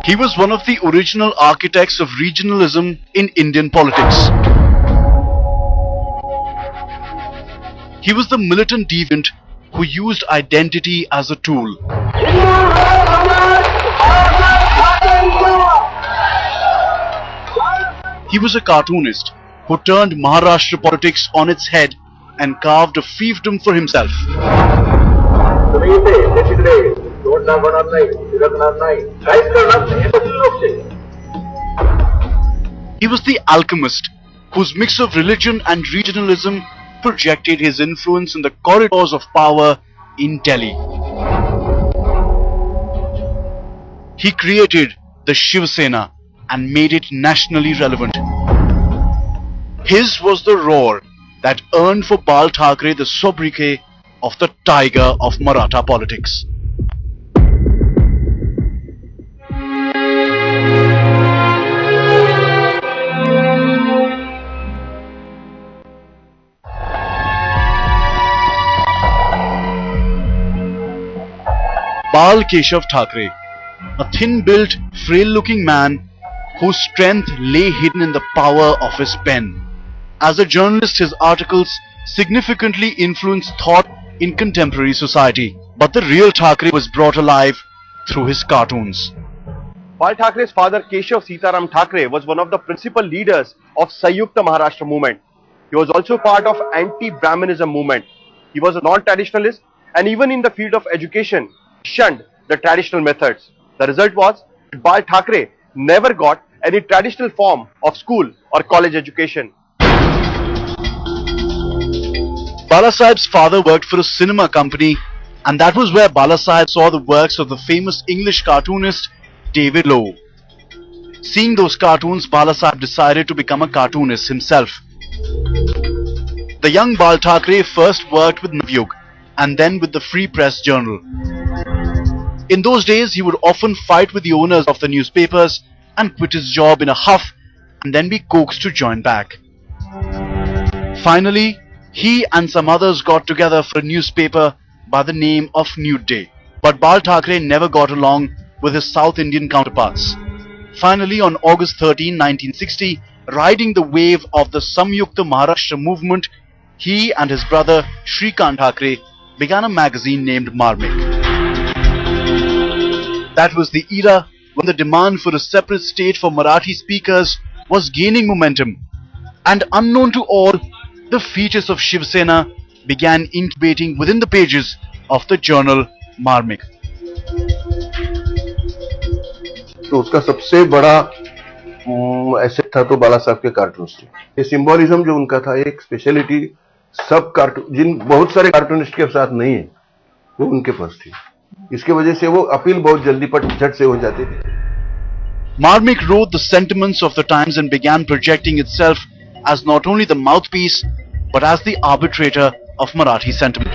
He was one of the original architects of regionalism in Indian politics. He was the militant deviant who used identity as a tool. He was a cartoonist who turned Maharashtra politics on its head and carved a fiefdom for himself. He was the alchemist whose mix of religion and regionalism projected his influence in the corridors of power in Delhi. He created the Shiv Sena and made it nationally relevant. His was the roar that earned for Bal Thackeray the sobriquet of the tiger of Maratha politics. Bal Keshav Thackeray, a thin-built, frail-looking man whose strength lay hidden in the power of his pen. As a journalist, his articles significantly influenced thought in contemporary society. But the real Thackeray was brought alive through his cartoons. Bal Thackeray's father Keshav Sitaram Thackeray was one of the principal leaders of Sanyukta Maharashtra movement. He was also part of anti-Brahmanism movement. He was a non-traditionalist and even in the field of education shunned the traditional methods. The result was that Bal Thackeray never got any traditional form of school or college education. Balasaheb's father worked for a cinema company, and that was where Balasaheb saw the works of the famous English cartoonist David Lowe. Seeing those cartoons, Balasaheb decided to become a cartoonist himself. The young Bal Thackeray first worked with Navyug and then with the Free Press Journal. In those days, he would often fight with the owners of the newspapers and quit his job in a huff and then be coaxed to join back. Finally, he and some others got together for a newspaper by the name of Nude Day. But Bal Thackeray never got along with his South Indian counterparts. Finally, on August 13, 1960, riding the wave of the Samyukta Maharashtra movement, he and his brother Shrikant Thackeray began a magazine named Marmik. That was the era when the demand for a separate state for Marathi speakers was gaining momentum, and unknown to all, the features of Shiv Sena began incubating within the pages of the journal Marmik. तो उसका सबसे बड़ा asset था तो बाला साहब के cartoons थे। ये सिंबोलिज्म जो उनका था, एक स्पेशलिटी सब कार्टून जिन बहुत सारे कार्टूनिस्ट के साथ नहीं है, वो उनके पास थी। इसके वजह से वो अपील बहुत जल्दी पर झट से हो जाती थी। Marmik wrote the sentiments of the times and began projecting itself as not only the mouthpiece but as the arbitrator of Marathi sentiment.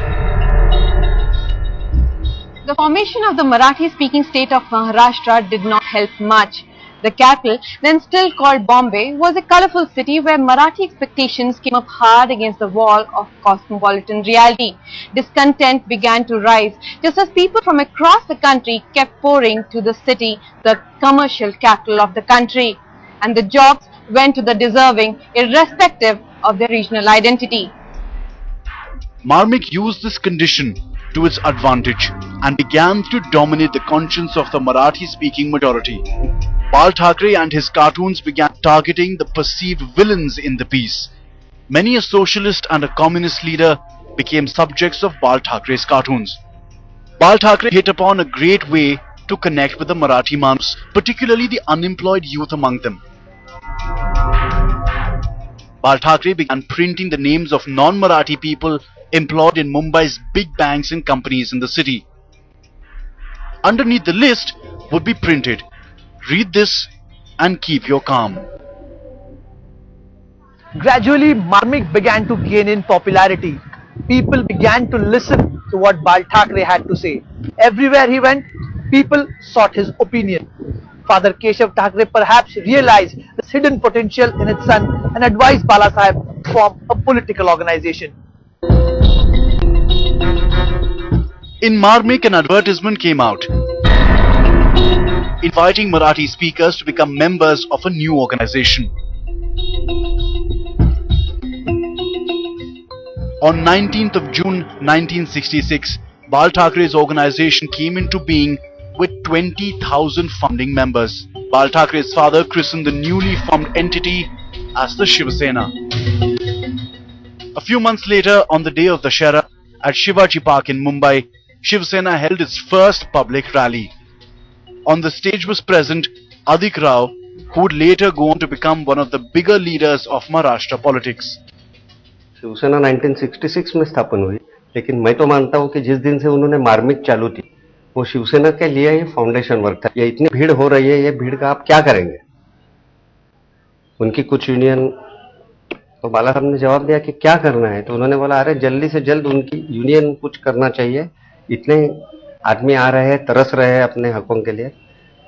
The formation of the Marathi-speaking state of Maharashtra did not help much. The capital, then still called Bombay, was a colourful city where Marathi expectations came up hard against the wall of cosmopolitan reality. Discontent began to rise just as people from across the country kept pouring to the city, the commercial capital of the country. And the jobs went to the deserving, irrespective of their regional identity. Marmik used this condition to its advantage and began to dominate the conscience of the Marathi-speaking majority. Bal Thackeray and his cartoons began targeting the perceived villains in the piece. Many a socialist and a communist leader became subjects of Bal Thackeray's cartoons. Bal Thackeray hit upon a great way to connect with the Marathi moms, particularly the unemployed youth among them. Bal Thackeray began printing the names of non-Marathi people employed in Mumbai's big banks and companies in the city. Underneath the list would be printed, "Read this and keep your calm." Gradually, Marmik began to gain in popularity. People began to listen to what Bal Thackeray had to say. Everywhere he went, people sought his opinion. Father Keshav Thackeray perhaps realized this hidden potential in his son and advised Bala Saheb to form a political organization. In Marmik, an advertisement came out. inviting Marathi speakers to become members of a new organization. On 19th of June 1966, Bal Thackerays organization came into being with 20,000 founding members. Bal Thackeray's father christened the newly formed entity as the Shiv Sena. A few months later, on the day of Dussehra, at Shivaji Park in Mumbai, Shiv Sena held its first public rally. On the stage was present Adik Rao, who would later go on to become one of the bigger leaders of Maharashtra politics. Shiv Sena 1966 में स्थापन हुई, लेकिन मैं तो मानता हूं कि जिस दिन से उन्होंने मार्मिक चालू की, वो शिवसेना के लिए ये फाउंडेशन वर्क था। ये इतनी भीड़ हो रही है, ये भीड़ का आप क्या करेंगे? उनकी कुछ यूनियन, तो बाला साहब ने जवाब दिया कि क्या करना है, तो उन्होंने बोला अरे जल्दी से जल्द उनकी यूनियन कुछ करना चाहिए, इतने आदमी आ रहे हैं, तरस रहे हैं अपने हकों के लिए।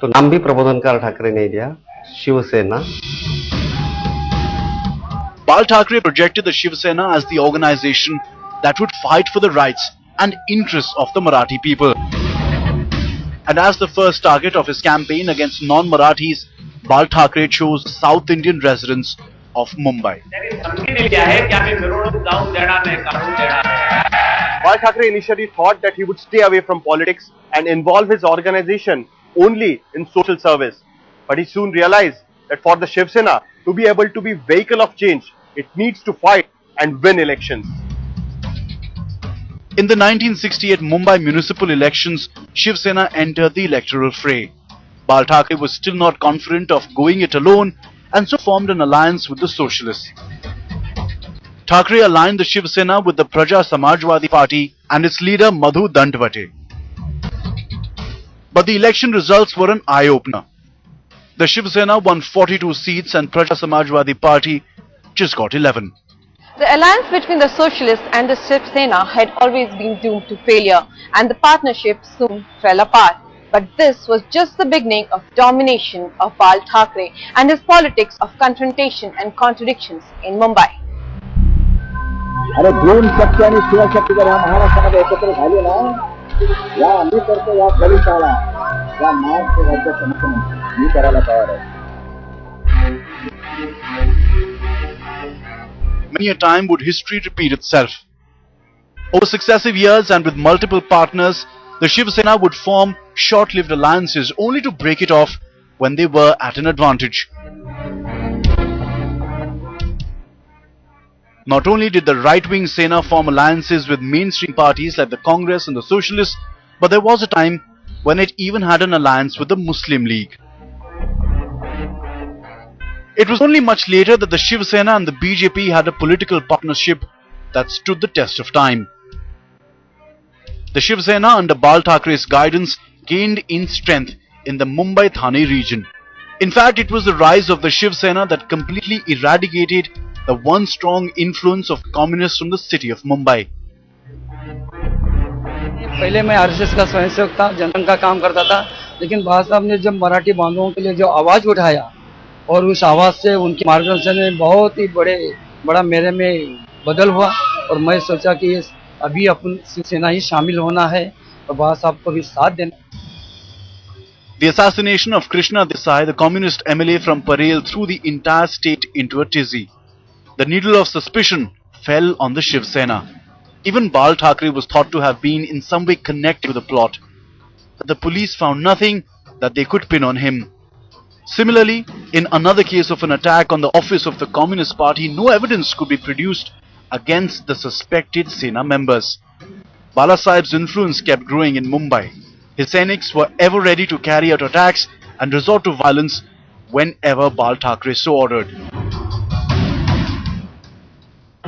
तो नाम भी प्रबोधनकार ठाकरे ने दिया, Shiv Sena. Bal Thackeray projected the Shiv Sena as the organization that would fight for the rights and interests of the Marathi people. And as the first target of his campaign against non-Marathis, Bal Thackeray chose South Indian residents of Mumbai. Bal Thackeray initially thought that he would stay away from politics and involve his organization only in social service. But he soon realized that for the Shiv Sena to be able to be vehicle of change, it needs to fight and win elections. In the 1968 Mumbai municipal elections, Shiv Sena entered the electoral fray. Bal Thackeray was still not confident of going it alone and so formed an alliance with the Socialists. Thackeray aligned the Shiv Sena with the Praja Samajwadi Party and its leader Madhu Dandavate. But the election results were an eye-opener. The Shiv Sena won 42 seats and Praja Samajwadi Party just got 11. The alliance between the Socialists and the Shiv Sena had always been doomed to failure, and the partnership soon fell apart. But this was just the beginning of domination of Bal Thackeray and his politics of confrontation and contradictions in Mumbai. अरे दोन शक्ती आणि शिवशक्ती जर या महाराष्ट्रामध्ये एकत्र झाले ना, या आम्ही करतो या फलिताला, या महाराष्ट्र राज्याचं मुख्यमंत्री मी करायला तयार आहे. Many a time would history repeat itself. Over successive years and with multiple partners, the Shiv Sena would form short-lived alliances only to break it off when they were at an advantage. Not only did the right-wing Sena form alliances with mainstream parties like the Congress and the Socialists, but there was a time when it even had an alliance with the Muslim League. It was only much later that the Shiv Sena and the BJP had a political partnership that stood the test of time. The Shiv Sena under Bal Thackeray's guidance gained in strength in the Mumbai-Thane region. In fact, it was the rise of the Shiv Sena that completely eradicated the once strong influence of communists from the city of Mumbai. पहले मैं RSS का स्वयंसेवक था, जनता का काम करता था, लेकिन बाल साहब ने जब मराठी बांधवों के लिए जो आवाज़ उठाया और उस आवाज़ से उनके मार्गदर्शन में बहुत ही बड़ा मेरे में बदल हुआ और मैं सोचा कि अभी अपन शिवसेना ही शामिल होना है और बाल साहब को भी साथ देना. The assassination of Krishna Desai, the communist MLA from Parel, threw the entire state into a tizzy. The needle of suspicion fell on the Shiv Sena. Even Bal Thackeray was thought to have been in some way connected to the plot. But the police found nothing that they could pin on him. Similarly, in another case of an attack on the office of the Communist Party, no evidence could be produced against the suspected Sena members. Bala Sahib's influence kept growing in Mumbai. His Sainiks were ever ready to carry out attacks and resort to violence whenever Bal Thackeray so ordered.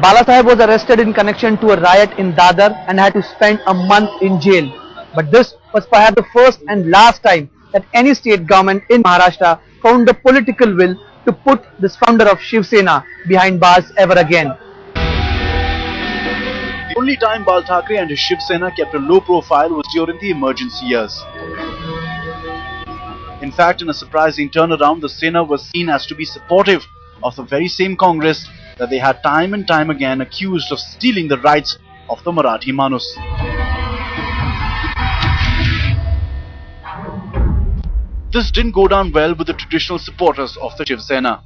Bala Sahib was arrested in connection to a riot in Dadar and had to spend a month in jail. But this was perhaps the first and last time that any state government in Maharashtra found the political will to put this founder of Shiv Sena behind bars ever again. The only time Bal Thackeray and his Shiv Sena kept a low profile was during the emergency years. In fact, in a surprising turnaround, the Sena was seen as to be supportive of the very same Congress that they had time and time again accused of stealing the rights of the Marathi Manus. This didn't go down well with the traditional supporters of the Shiv Sena.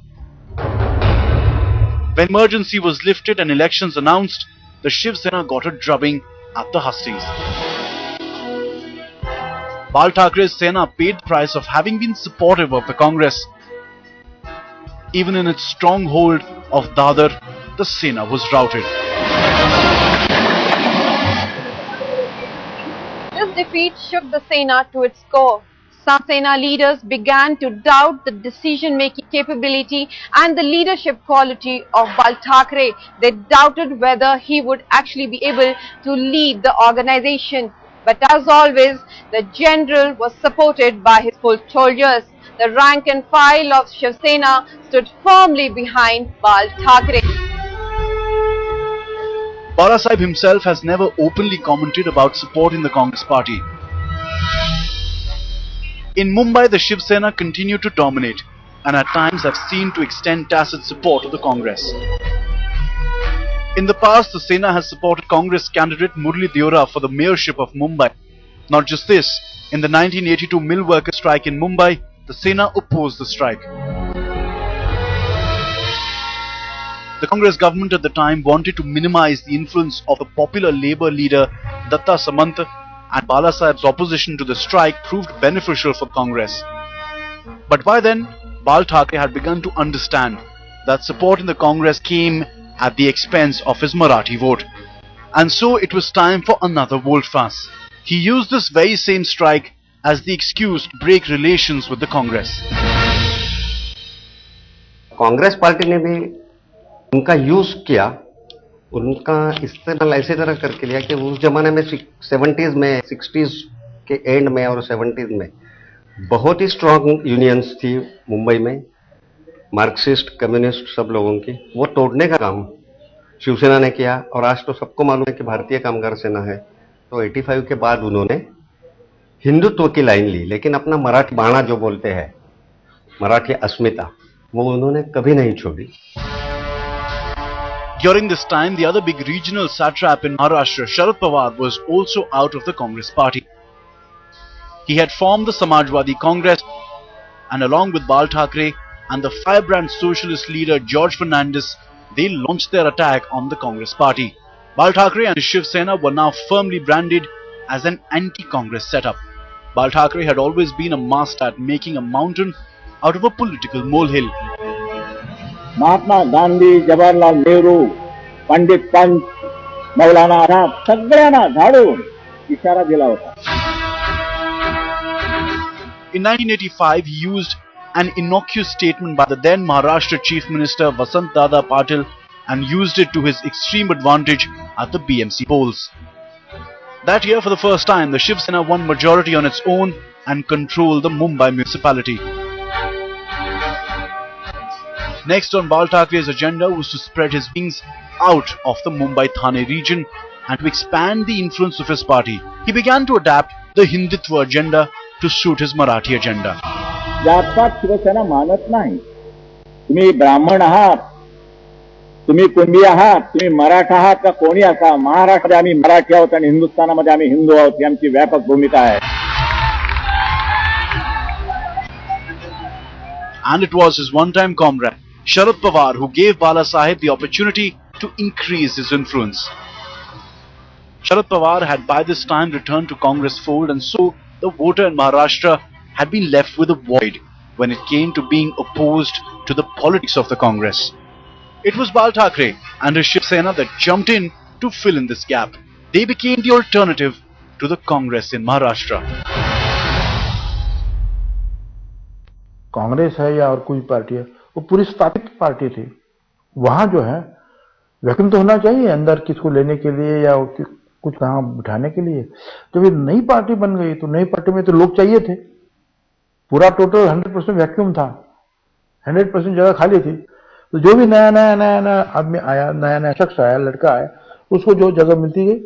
When emergency was lifted and elections announced, the Shiv Sena got a drubbing at the hustings. Bal Thackre's Sena paid the price of having been supportive of the Congress. Even in its stronghold of Dadar, the Sena was routed. This defeat shook the Sena to its core. Some Sena leaders began to doubt the decision-making capability and the leadership quality of Bal Thackeray. They doubted whether he would actually be able to lead the organization. But as always, the general was supported by his full soldiers. The rank and file of Shiv Sena stood firmly behind Bal Thackeray. Bala Sahib himself has never openly commented about supporting the Congress party. In Mumbai, the Shiv Sena continued to dominate and at times have seemed to extend tacit support to the Congress. In the past, the Sena has supported Congress candidate Murli Deora for the mayorship of Mumbai. Not just this, in the 1982 mill worker strike in Mumbai, the Sena opposed the strike. The Congress government at the time wanted to minimize the influence of the popular Labour leader Datta Samant, and Bala Sahib's opposition to the strike proved beneficial for Congress. But by then, Bal Thackeray had begun to understand that support in the Congress came at the expense of his Marathi vote. And so it was time for another volte-face. He used this very same strike as the excuse to break relations with the Congress. Congress party ने भी उनका use किया, उनका इस्तेमाल ऐसे तरह करके लिया कि उस जमाने में 70s में 60s के एंड में और 70s में बहुत ही स्ट्रांग यूनियंस थी मुंबई में, मार्क्सिस्ट कम्युनिस्ट सब लोगों की, वो तोड़ने का काम शिवसेना ने किया। और आज तो सबको मालूम है कि भारतीय कामगार सेना है, तो 85 के बाद उन्होंने हिंदुत्व की लाइन ली, लेकिन अपना मराठी बाणा जो बोलते हैं, मराठी अस्मिता, वो उन्होंने कभी नहीं छोड़ी। During this time, the other big regional satrap in Maharashtra, Sharad Pawar, was also out of the Congress party. He had formed the Samajwadi Congress, and along with Bal Thackeray and the firebrand socialist leader George Fernandes, they launched their attack on the Congress party. Bal Thackeray and his Shiv Sena were now firmly branded as an anti-Congress setup. Bal Thackeray had always been a master at making a mountain out of a political molehill. Mahatma Gandhi, Jawaharlal Nehru, पंडित पंत, मौलाना आझाद सगळ्यांना झाडून इशारा दिला होता. In 1985, he used an innocuous statement by the then Maharashtra Chief Minister Vasant Dada Patil and used it to his extreme advantage at the BMC polls. That year, for the first time, the Shiv Sena won majority on its own and controlled the Mumbai municipality. Next on Bal Thackre's agenda was to spread his wings out of the Mumbai-Thane region and to expand the influence of his party. He began to adapt the Hindutva agenda to suit his Marathi agenda. जातपात शिवसेना मानत नाही. तुम्ही ब्राह्मण आहात, तुम्ही कुणबी आहात, तुम्ही मराठा आहात का कोणी असा, महाराष्ट्रात आम्ही मराठी आहोत आणि हिंदुस्थानामध्ये आम्ही हिंदू आहोत, ही आमची व्यापक भूमिका आहे. And it was his one-time comrade, Sharad Pawar, who gave Bala Sahib the opportunity to increase his influence. Sharad Pawar had by this time returned to Congress fold, and so the voter in Maharashtra had been left with a void when it came to being opposed to the politics of the Congress. It was Bal Thackeray and his Shiv Sena that jumped in to fill in this gap. They became the alternative to the Congress in Maharashtra. Congress है या और कोई party है, वो पूरी स्थापित party थी. वहां जो है वैक्यूम तो होना चाहिए अंदर किसको लेने के लिए या कुछ कहाँ बिठाने के लिए. तो ये नई पार्टी बन गई, तो नई पार्टी में तो लोग चाहिए थे. पूरा टोटल 100% वैक्यूम था, 100% जगह खाली थी. तो जो भी नया नया आदमी आया, नया नया शख्स आया, लड़का आया, उसको जो जगह मिलती गई.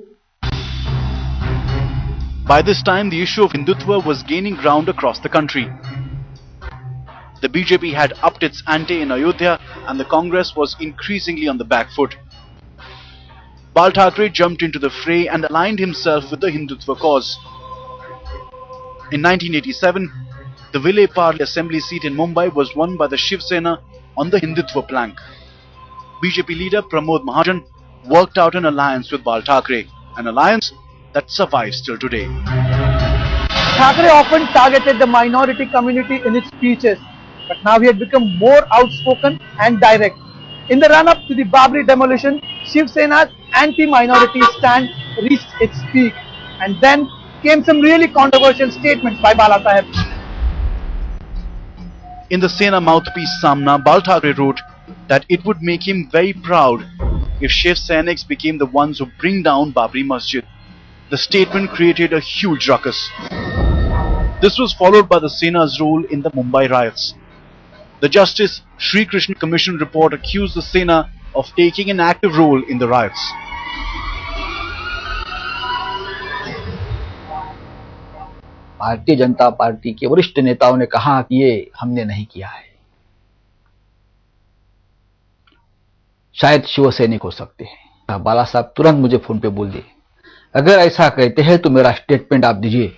By this time, the issue of Hindutva was gaining ground across the country. The BJP had upped its ante in Ayodhya and the Congress was increasingly on the back foot. Bal Thackeray jumped into the fray and aligned himself with the Hindutva cause. In 1987, The Vile Parli assembly seat in Mumbai was won by the Shiv Sena on the Hindutva plank. BJP leader Pramod Mahajan worked out an alliance with Bal Thackeray, an alliance that survives till today. Thackeray often targeted the minority community in his speeches, but now he had become more outspoken and direct. In the run-up to the Babri demolition, Shiv Sena's anti-minority stand reached its peak, and then came some really controversial statements by Bala Saheb. In the Sena mouthpiece Samna, Bal Thackeray wrote that it would make him very proud if Shiv Seniks became the ones who bring down Babri Masjid. The statement created a huge ruckus. This was followed by the Sena's role in the Mumbai riots. The Justice Sri Krishna Commission report accused the Sena of taking an active role in the riots. Bharatiya Janata party के वरिष्ठ नेताओं ने कहा कि ये हमने नहीं किया है। शायद शिवसैनिक हो सकते हैं। बाला साहब तुरंत मुझे फोन पे बोल दिए, अगर ऐसा कहते हैं तो मेरा स्टेटमेंट आप दीजिए।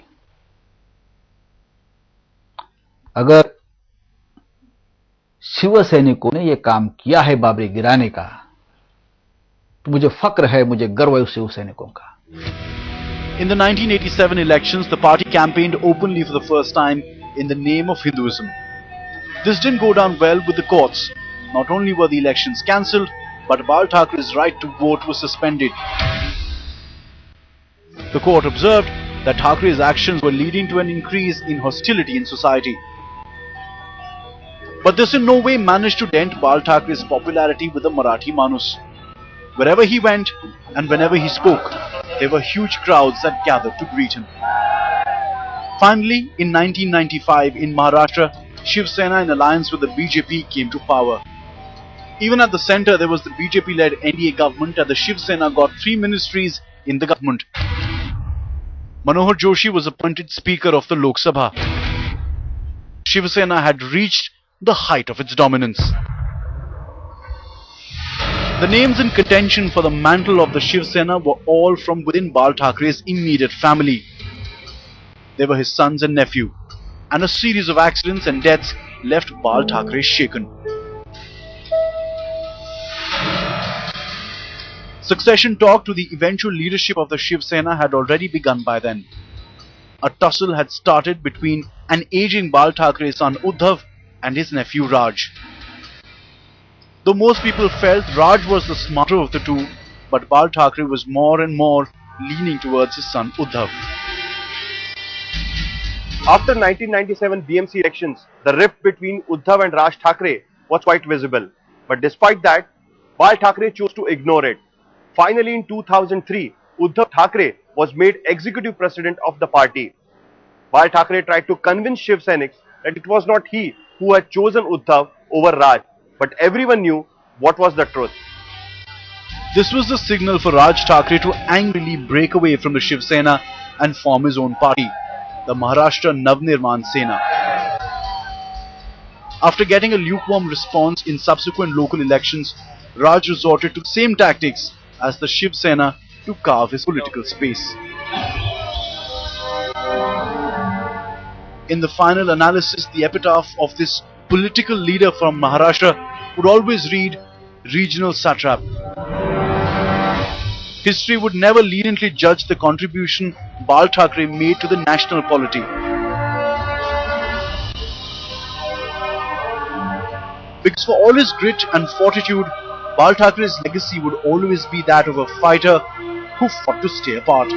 अगर शिवसैनिकों ने ये काम किया है बाबरी गिराने का, तो मुझे फक्र है, मुझे गर्व है उस शिवसैनिकों का। In the 1987 elections, the party campaigned openly for the first time in the name of Hinduism. This didn't go down well with the courts. Not only were the elections cancelled, but Bal Thackeray's right to vote was suspended. The court observed that Thackeray's actions were leading to an increase in hostility in society. But this in no way managed to dent Bal Thackeray's popularity with the Marathi Manus. Wherever he went and whenever he spoke, there were huge crowds that gathered to greet him. Finally, in 1995 in Maharashtra, Shiv Sena in alliance with the BJP came to power. Even at the centre, there was the BJP-led NDA government, and the Shiv Sena got 3 ministries in the government. Manohar Joshi was appointed Speaker of the Lok Sabha. Shiv Sena had reached the height of its dominance. The names in contention for the mantle of the Shiv Sena were all from within Bal Thackeray's immediate family. They were his sons and nephew, and a series of accidents and deaths left Bal Thackeray shaken. Succession talk to the eventual leadership of the Shiv Sena had already begun by then. A tussle had started between an aging Bal Thackeray son Uddhav and his nephew Raj. Though most people felt Raj was the smarter of the two, but Bal Thackeray was more and more leaning towards his son Uddhav. After 1997 BMC elections, the rift between Uddhav and Raj Thackeray was quite visible. But despite that, Bal Thackeray chose to ignore it. Finally, in 2003, Uddhav Thackeray was made executive president of the party. Bal Thackeray tried to convince Shiv Seniks that it was not he who had chosen Uddhav over Raj, but everyone knew what was the truth. This was the signal for Raj Thackeray to angrily break away from the Shiv Sena and form his own party, the Maharashtra Navnirman Sena. After getting a lukewarm response in subsequent local elections, Raj resorted to the same tactics as the Shiv Sena to carve his political space. In the final analysis, the epitaph of this political leader from Maharashtra would always read, regional satrap. History would never leniently judge the contribution Bal Thackeray made to the national polity. Because for all his grit and fortitude, Bal Thackeray's legacy would always be that of a fighter who fought to stay apart.